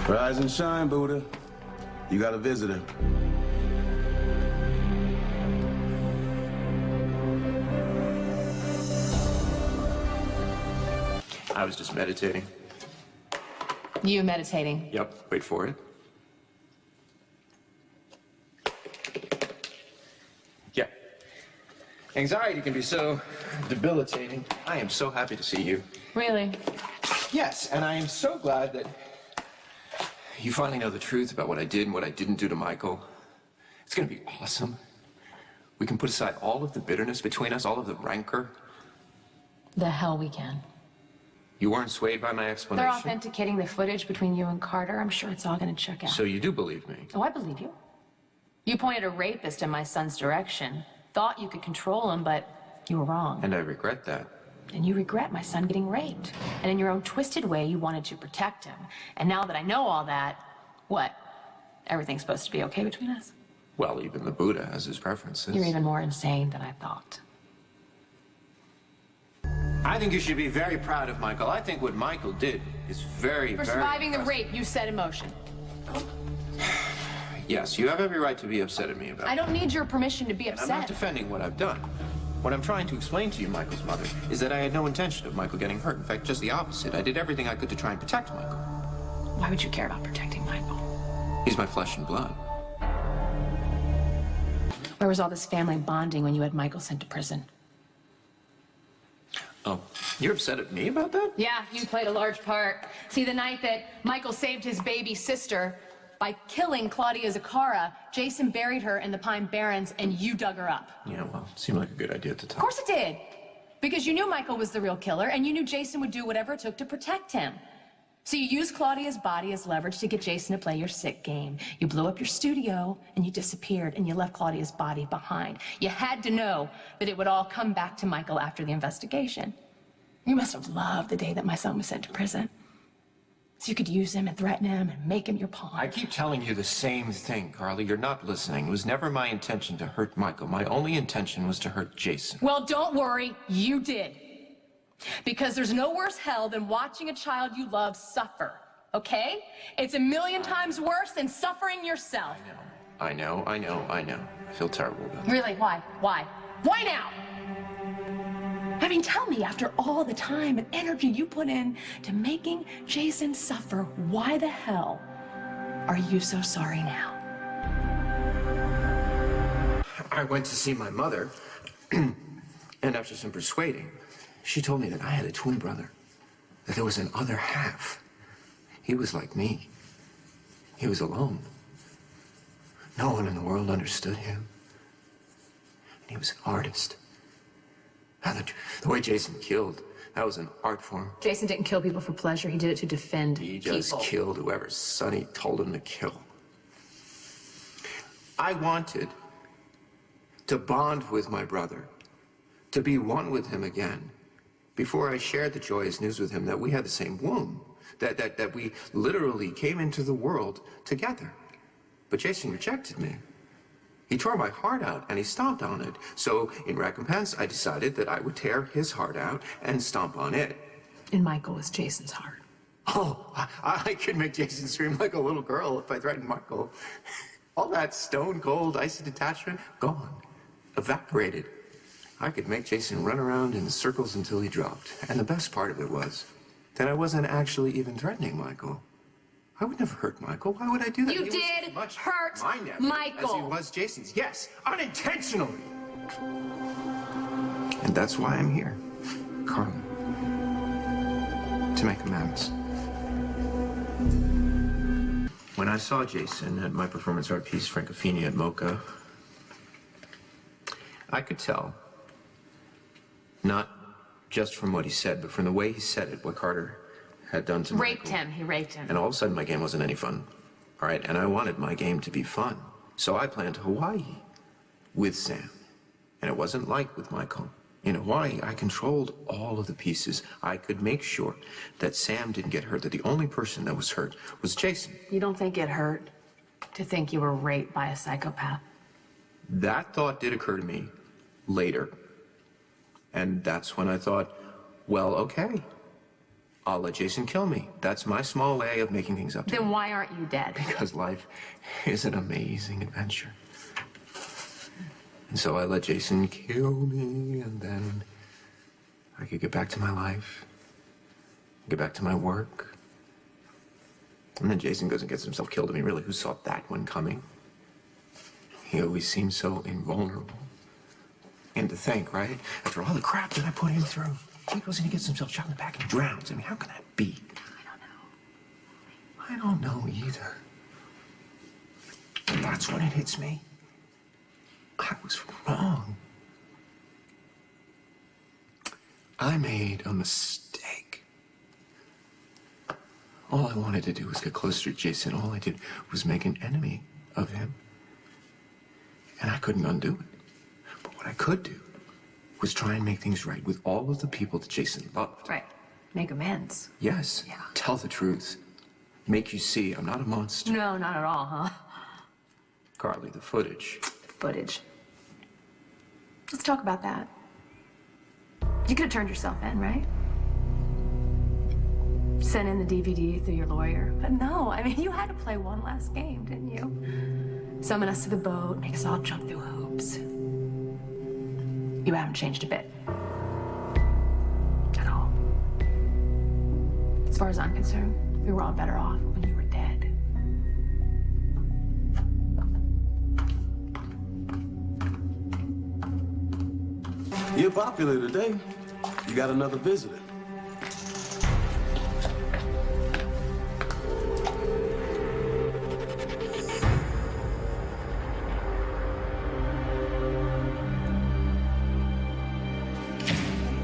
Rise and shine, Buddha. You got a visitor. I was just meditating. You meditating? Yep, wait for it. Yeah. Anxiety can be so debilitating. I am so happy to see you. Really? Yes, and I am so glad that you finally know the truth about what I did and what I didn't do to Michael. It's gonna be awesome. We can put aside all of the bitterness between us, all of the rancor. The hell we can. You weren't swayed by my explanation? They're authenticating the footage between you and Carter. I'm sure it's all gonna check out. So you do believe me? Oh, I believe you. You pointed a rapist in my son's direction. Thought you could control him, but you were wrong. And I regret that. And you regret my son getting raped. And in your own twisted way, you wanted to protect him. And now that I know all that, what? Everything's supposed to be okay between us? Well, even the Buddha has his preferences. You're even more insane than I thought. I think you should be very proud of Michael. I think what Michael did is very, For very surviving the impressive. rape you set in motion. Yes, you have every right to be upset at me about it. I don't need your permission to be I'm not upset. defending what I've done. What I'm trying to explain to you, Michael's mother, is that I had no intention of Michael getting hurt. In fact, just the opposite. I did everything I could to try and protect Michael. Why would you care about protecting Michael? He's my flesh and blood. Where was all this family bonding when you had Michael sent to prison? Oh, you're upset at me about that? Yeah, you played a large part. See, the night that Michael saved his baby sister by killing Claudia Zaccara, Jason buried her in the Pine Barrens and you dug her up. Yeah, well, it seemed like a good idea at the time. Of course it did. Because you knew Michael was the real killer and you knew Jason would do whatever it took to protect him. So you used Claudia's body as leverage to get Jason to play your sick game. You blew up your studio and you disappeared and you left Claudia's body behind. You had to know that it would all come back to Michael after the investigation. You must have loved the day that my son was sent to prison. So you could use him and threaten him and make him your pawn. I keep telling you the same thing, Carly. You're not listening. It was never my intention to hurt Michael. My only intention was to hurt Jason. Well, don't worry, you did. Because there's no worse hell than watching a child you love suffer, okay? It's a million times worse than suffering yourself. I know. I feel terrible about it. Really, why? Why? Why now? I mean, tell me, after all the time and energy you put in to making Jason suffer, why the hell are you so sorry now? I went to see my mother, and after some persuading, she told me that I had a twin brother, that there was an other half. He was like me. He was alone. No one in the world understood him. And he was an artist. Now, the way Jason killed, that was an art form. Jason didn't kill people for pleasure. He did it to defend He just people. killed whoever Sonny told him to kill. I wanted to bond with my brother, to be one with him again, before I shared the joyous news with him that we had the same womb, that we literally came into the world together. But Jason rejected me. He tore my heart out and he stomped on it. So in recompense, I decided that I would tear his heart out and stomp on it. And Michael was Jason's heart. Oh, I could make Jason scream like a little girl if I threatened Michael. All that stone cold, icy detachment, gone, evaporated. I could make Jason run around in circles until he dropped. And the best part of it was that I wasn't actually even threatening Michael. I would never hurt Michael. Why would I do that? You He did was much hurt my nephew Michael. as he was Jason's. Yes, unintentionally. And that's why I'm here, Carly. To make amends. When I saw Jason at my performance art piece, Francofini at Mocha, I could tell, not just from what he said, but from the way he said it, what Carter had done to Raped Michael. him. He raped him. And all of a sudden, my game wasn't any fun. All right, and I wanted my game to be fun. So I planned Hawaii with Sam. And it wasn't like with Michael. In Hawaii, I controlled all of the pieces. I could make sure that Sam didn't get hurt, that the only person that was hurt was Jason. You don't think it hurt to think you were raped by a psychopath? That thought did occur to me later. And that's when I thought, well, okay. I'll let Jason kill me. That's my small way of making things up to him. Then why aren't you dead? Because life is an amazing adventure. And so I let Jason kill me, and then I could get back to my life, get back to my work. And then Jason goes and gets himself killed. I mean, really, who saw that one coming? He always seemed so invulnerable. And to think, right? After all the crap that I put him through, he goes and he gets himself shot in the back and drowns. I mean, how can that be? I don't know either. And that's when it hits me. I was wrong. I made a mistake. All I wanted to do was get closer to Jason. All I did was make an enemy of him. And I couldn't undo it. But what I could do was try and make things right with all of the people that Jason loved. Right. Make amends. Yes. Yeah. Tell the truth. Make you see I'm not a monster. No, not at all, huh? Carly, the footage. Footage. Let's talk about that. You could have turned yourself in, right? Sent in the DVD through your lawyer. But no, I mean, you had to play one last game, didn't you? Summon us to the boat, make us all jump through hoops. You haven't changed a bit. At all. As far as I'm concerned, we were all better off when you were dead. You're popular today. You got another visitor.